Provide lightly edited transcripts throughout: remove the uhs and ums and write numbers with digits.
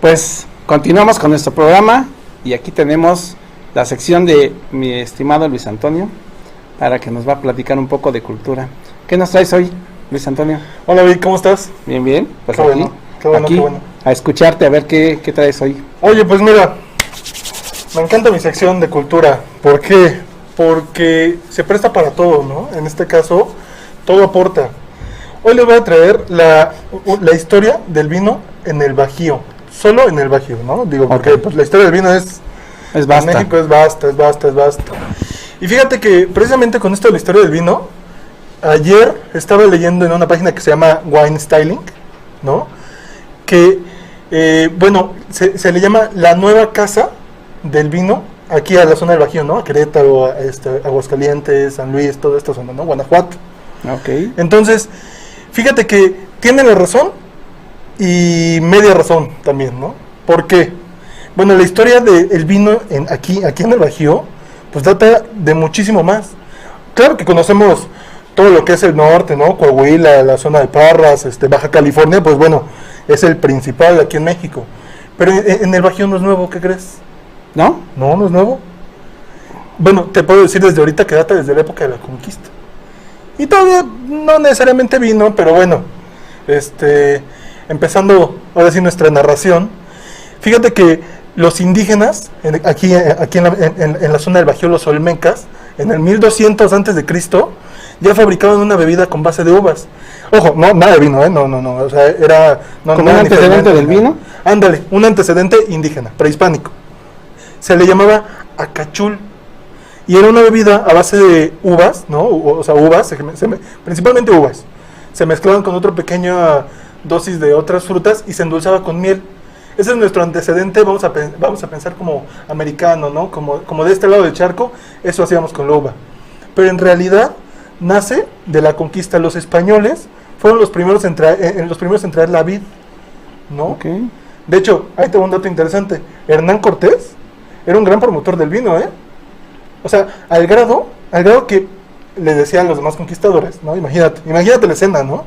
Pues continuamos con nuestro programa y aquí tenemos la sección de mi estimado Luis Antonio para que nos va a platicar un poco de cultura. ¿Qué nos traes hoy, Luis Antonio? Hola, Vic, ¿cómo estás? Bien, bien. Pues qué aquí, bueno, aquí qué bueno. A escucharte, a ver qué traes hoy. Oye, pues mira, me encanta mi sección de cultura. ¿Por qué? Porque se presta para todo, ¿no? En este caso, todo aporta. Hoy les voy a traer la historia del vino en el Bajío. Solo en el Bajío, ¿no? Digo, porque pues, la historia del vino es vasta. En México es vasta. Y fíjate que precisamente con esto de la historia del vino, ayer estaba leyendo en una página que se llama Wine Styling, ¿no? Que, bueno, se le llama la nueva casa del vino aquí a la zona del Bajío, ¿no? A Querétaro, Aguascalientes, San Luis, toda esta zona, ¿no? Guanajuato. Ok. Entonces, fíjate que tiene la razón y media razón también, ¿no? ¿Por qué? Bueno, la historia del vino aquí en el Bajío, pues data de muchísimo más. Claro que conocemos todo lo que es el norte, ¿no? Coahuila, la zona de Parras, Baja California, pues bueno, es el principal aquí en México. Pero en el Bajío no es nuevo, ¿qué crees? ¿No? No es nuevo. Bueno, te puedo decir desde ahorita que data desde la época de la conquista. Y todavía no necesariamente vino, pero bueno, empezando ahora sí nuestra narración. Fíjate que los indígenas, aquí en la zona del Bajío, los olmecas, en el 1200 antes de Cristo, ya fabricaban una bebida con base de uvas. Ojo, no, nada de vino, no, o sea, era... No, ¿como un antecedente del vino? Ándale, un antecedente indígena, prehispánico. Se le llamaba acachul, y era una bebida a base de uvas, ¿no? O sea, uvas, principalmente uvas. Se mezclaban con otra pequeña dosis de otras frutas y se endulzaba con miel. Ese es nuestro antecedente, vamos a pensar como americano, ¿no? Como de este lado del charco, eso hacíamos con la uva. Pero en realidad nace de la conquista. Los españoles fueron los primeros en traer la vid, ¿no? Okay. De hecho, ahí tengo un dato interesante. Hernán Cortés era un gran promotor del vino, ¿eh? O sea, al grado que le decían los demás conquistadores, ¿no? Imagínate la escena, ¿no?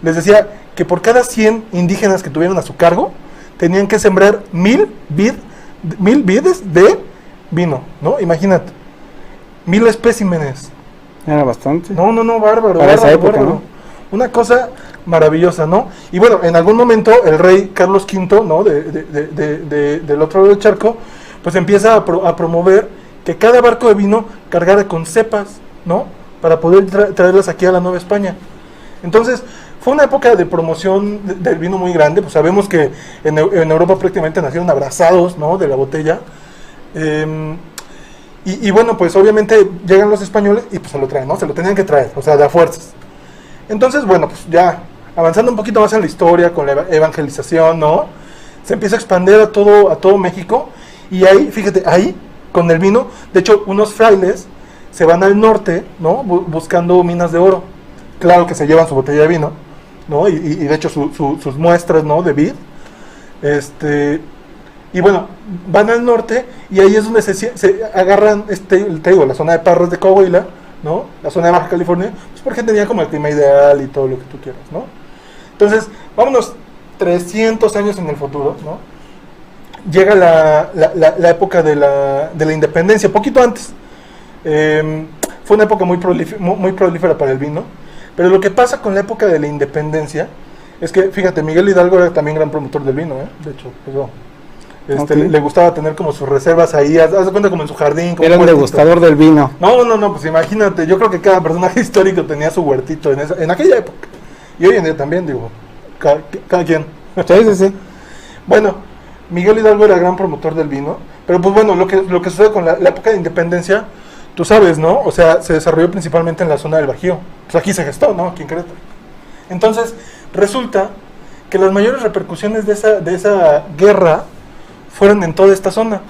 Les decía que por cada 100 indígenas que tuvieran a su cargo, tenían que sembrar 1000 vides de vino, ¿no? Imagínate. 1000 especímenes. Era bastante. No, bárbaro. Para esa época, bárbaro. ¿no? Una cosa maravillosa, ¿no? Y bueno, en algún momento el rey Carlos V, ¿no? Del otro lado del charco, pues empieza a promover que cada barco de vino cargara con cepas, ¿no? Para poder traerlas aquí a la Nueva España. Entonces, fue una época de promoción del vino muy grande. Pues sabemos que en Europa prácticamente nacieron abrazados, ¿no? De la botella. Y bueno, pues obviamente llegan los españoles y pues se lo traen, ¿no? Se lo tenían que traer, o sea, de a fuerzas. Entonces, bueno, pues ya avanzando un poquito más en la historia, con la evangelización, ¿no? Se empieza a expandir a todo México. Y ahí, fíjate, ahí, con el vino, de hecho, unos frailes se van al norte, ¿no? Buscando minas de oro. Claro que se llevan su botella de vino, ¿no? Y de hecho sus muestras, ¿no? De vid. Y bueno, van al norte y ahí es donde se agarran, te digo, la zona de Parras de Coahuila, ¿no? La zona de Baja California, pues porque tenía como el clima ideal y todo lo que tú quieras, ¿no? Entonces, vámonos 300 años en el futuro, ¿no? Llega la época de la independencia, poquito antes. Fue una época muy prolífera para el vino. Pero lo que pasa con la época de la independencia es que, fíjate, Miguel Hidalgo era también gran promotor del vino, ¿eh? De hecho, pues, Okay. le gustaba tener como sus reservas ahí, haz de cuenta como en su jardín. Como era un degustador del vino. No, pues imagínate, yo creo que cada personaje histórico tenía su huertito en aquella época. Y hoy en día también, digo, cada quien. Sí. Bueno, Miguel Hidalgo era gran promotor del vino, pero pues bueno, lo que sucede con la época de independencia, tú sabes, ¿no? O sea, se desarrolló principalmente en la zona del Bajío. Pues aquí se gestó, ¿no? Aquí en Querétaro. Entonces, resulta que las mayores repercusiones de esa guerra fueron en toda esta zona.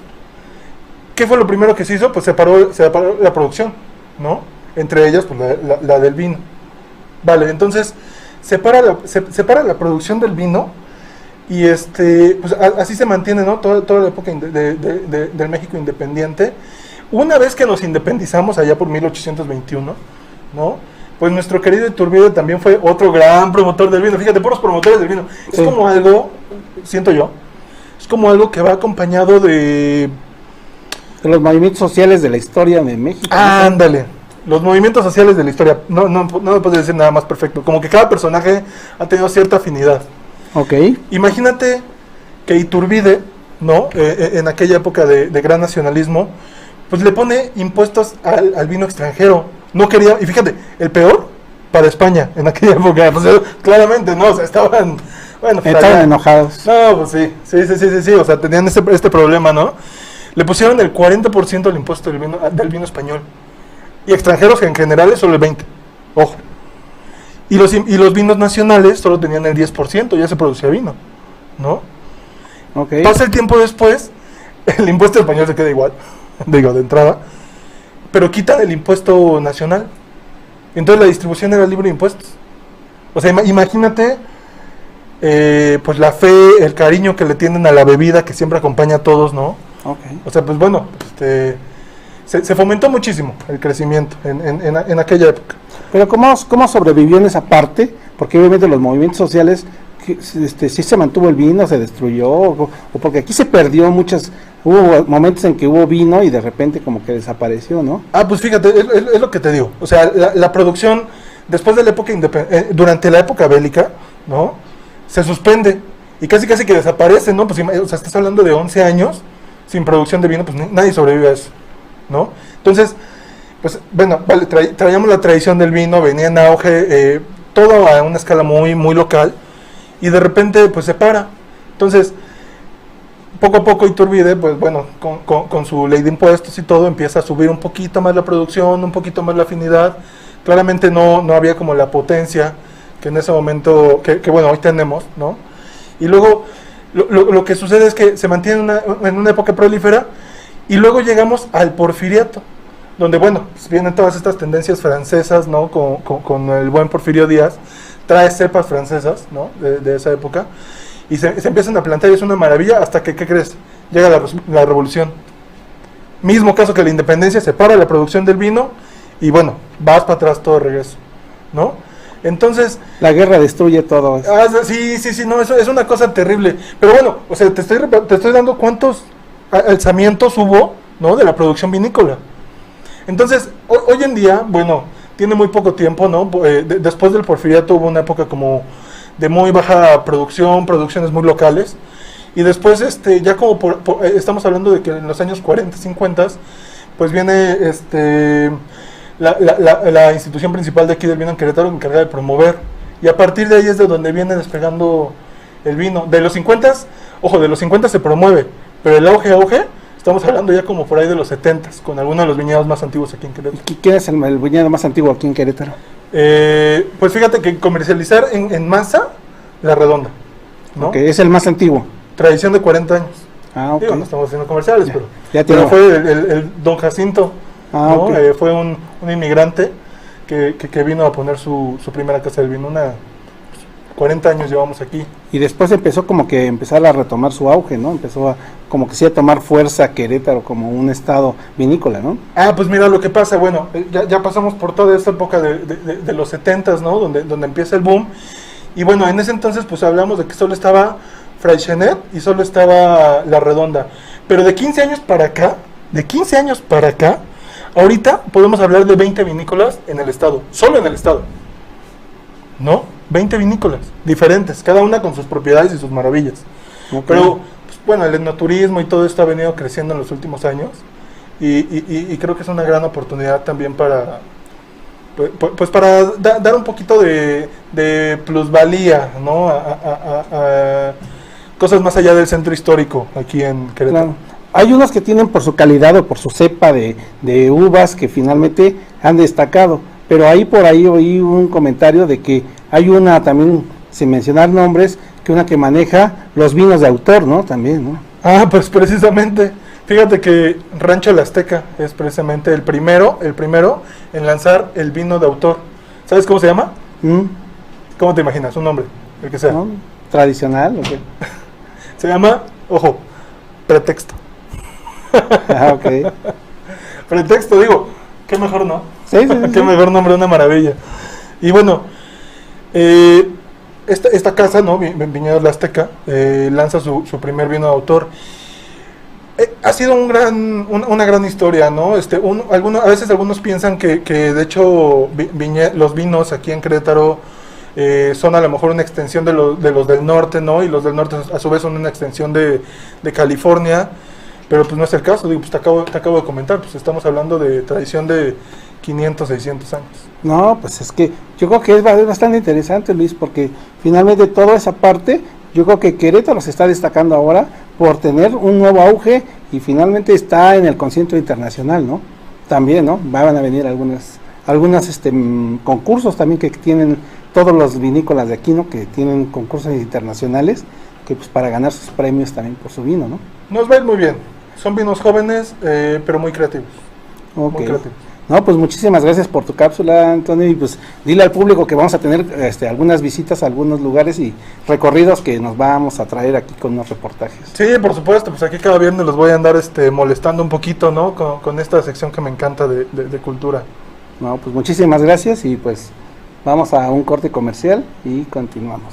¿Qué fue lo primero que se hizo? Pues se paró la producción, ¿no? Entre ellas, pues la del vino. Vale, entonces, se para la producción del vino y pues así se mantiene, ¿no? Toda la época del México independiente. Una vez que nos independizamos allá por 1821, ¿no? Pues nuestro querido Iturbide también fue otro gran promotor del vino. Fíjate, puros promotores del vino. Sí. Es como algo, siento yo, Es como algo que va acompañado de... De los movimientos sociales de la historia de México. Ah, ándale. Los movimientos sociales de la historia. No me puedes decir nada más perfecto. Como que cada personaje ha tenido cierta afinidad. Ok. Imagínate que Iturbide, ¿no? En aquella época de gran nacionalismo, pues le pone impuestos al vino extranjero. No quería, y fíjate, el peor para España en aquella época. Pues, claramente, ¿no? O sea, estaban... Bueno, pues, Estaban enojados. no, pues sí. O sea, tenían este problema, ¿no? Le pusieron el 40% del impuesto del vino español. Y extranjeros, que en general es solo el 20%. Ojo. Y los vinos nacionales solo tenían el 10%, ya se producía vino, ¿no? Ok. Pasa el tiempo después, el impuesto español se queda igual, digo, de entrada, pero quitan el impuesto nacional. Entonces la distribución era libre de impuestos. O sea, imagínate, pues la fe, el cariño que le tienen a la bebida que siempre acompaña a todos, ¿no? Ok. O sea, pues bueno, se fomentó muchísimo el crecimiento en aquella época. Pero ¿cómo sobrevivió en esa parte? Porque obviamente los movimientos sociales, sí se mantuvo el vino, se destruyó, o porque aquí se perdió hubo momentos en que hubo vino y de repente como que desapareció, ¿no? Ah, pues fíjate, es lo que te digo. O sea, la producción, después de la época durante la época bélica, ¿no? Se suspende y casi que desaparece, ¿no? Pues, o sea, estás hablando de 11 años sin producción de vino, pues nadie sobrevive a eso, ¿no? Entonces, pues bueno, vale, traíamos la tradición del vino, venía en auge, todo a una escala muy, muy local, y de repente pues se para. Entonces, poco a poco Iturbide, pues bueno, con su ley de impuestos y todo, empieza a subir un poquito más la producción, un poquito más la afinidad. Claramente no había como la potencia que en ese momento, que bueno, hoy tenemos, ¿no? Y luego lo que sucede es que se mantiene en una época prolífera, y luego llegamos al Porfiriato, donde bueno, pues vienen todas estas tendencias francesas, ¿no? Con el buen Porfirio Díaz, trae cepas francesas, ¿no? De esa época, y se empiezan a plantar, y es una maravilla, hasta que, ¿qué crees? Llega la revolución. Mismo caso que la independencia, se para la producción del vino, y bueno, vas para atrás todo de regreso, ¿no? Entonces... La guerra destruye todo eso. Sí, no, eso es una cosa terrible. Pero bueno, o sea, te estoy dando cuántos alzamientos hubo, ¿no? De la producción vinícola. Entonces, hoy en día, bueno, tiene muy poco tiempo, ¿no? Después del Porfiriato hubo una época como de muy baja producciones muy locales. Y después, ya como estamos hablando de que en los años 40, 50, pues viene la institución principal de aquí del vino en Querétaro, encargada de promover. Y a partir de ahí es de donde viene despegando el vino. De los 50, ojo, de los 50 se promueve, pero el auge, estamos hablando ya como por ahí de los 70, con algunos de los viñedos más antiguos aquí en Querétaro. ¿Y quién es el viñedo más antiguo aquí en Querétaro? Pues fíjate que comercializar en masa, La Redonda, ¿no? Que es el más antiguo. Tradición de 40 años. Ah, ok. Digo, no estamos haciendo comerciales, pero fue el Don Jacinto, ¿no? Okay. Fue un inmigrante que vino a poner su primera casa del vino. 40 años llevamos aquí. Y después empezó como que empezar a retomar su auge, ¿no? Empezó como que sí a tomar fuerza Querétaro como un estado vinícola, ¿no? Ah, pues mira lo que pasa, bueno, ya pasamos por toda esta época de los 70s, ¿no? Donde empieza el boom. Y bueno, en ese entonces pues hablamos de que solo estaba Freixenet y solo estaba La Redonda. Pero de 15 años para acá, ahorita podemos hablar de 20 vinícolas en el estado, solo en el estado, ¿no? 20 vinícolas diferentes, cada una con sus propiedades y sus maravillas. Okay. Pero, pues, bueno, el enoturismo y todo esto ha venido creciendo en los últimos años, y creo que es una gran oportunidad también para, pues para dar un poquito de plusvalía, ¿no? A cosas más allá del centro histórico aquí en Querétaro. Claro. Hay unos que tienen por su calidad o por su cepa de uvas que finalmente han destacado, pero por ahí oí un comentario de que hay una también, sin mencionar nombres, que una que maneja los vinos de autor, ¿no? También, ¿no? Ah, pues precisamente, fíjate que Rancho La Azteca es precisamente el primero en lanzar el vino de autor. ¿Sabes cómo se llama? ¿Cómo te imaginas? Un nombre, el que sea. ¿No? ¿Tradicional o qué? Se llama, ojo, Pretexto. Ah, ok. Pretexto, digo, qué mejor, ¿no? Sí. Qué mejor nombre, una maravilla. Y bueno, esta casa, ¿no? Viñedos La Azteca, lanza su primer vino de autor. Ha sido una gran historia, ¿no? A veces algunos piensan que de hecho los vinos aquí en Querétaro son a lo mejor una extensión de los del norte, ¿no? Y los del norte a su vez son una extensión de California, pero pues no es el caso. Digo, pues te acabo de comentar, pues estamos hablando de tradición de 500, 600 años. No, pues es que yo creo que es bastante interesante, Luis, porque finalmente toda esa parte, yo creo que Querétaro se está destacando ahora por tener un nuevo auge y finalmente está en el concierto internacional, ¿no? También, ¿no? Van a venir algunas concursos también que tienen todos los vinícolas de aquí, ¿no? Que tienen concursos internacionales, que pues para ganar sus premios también por su vino, ¿no? Nos va a ir muy bien. Son vinos jóvenes, pero muy creativos. Okay. Muy creativos. No, pues muchísimas gracias por tu cápsula, Antonio, y pues dile al público que vamos a tener algunas visitas a algunos lugares y recorridos que nos vamos a traer aquí con unos reportajes. Sí, por supuesto, pues aquí cada viernes los voy a andar molestando un poquito, ¿no? Con esta sección que me encanta de cultura. No, pues muchísimas gracias y pues vamos a un corte comercial y continuamos.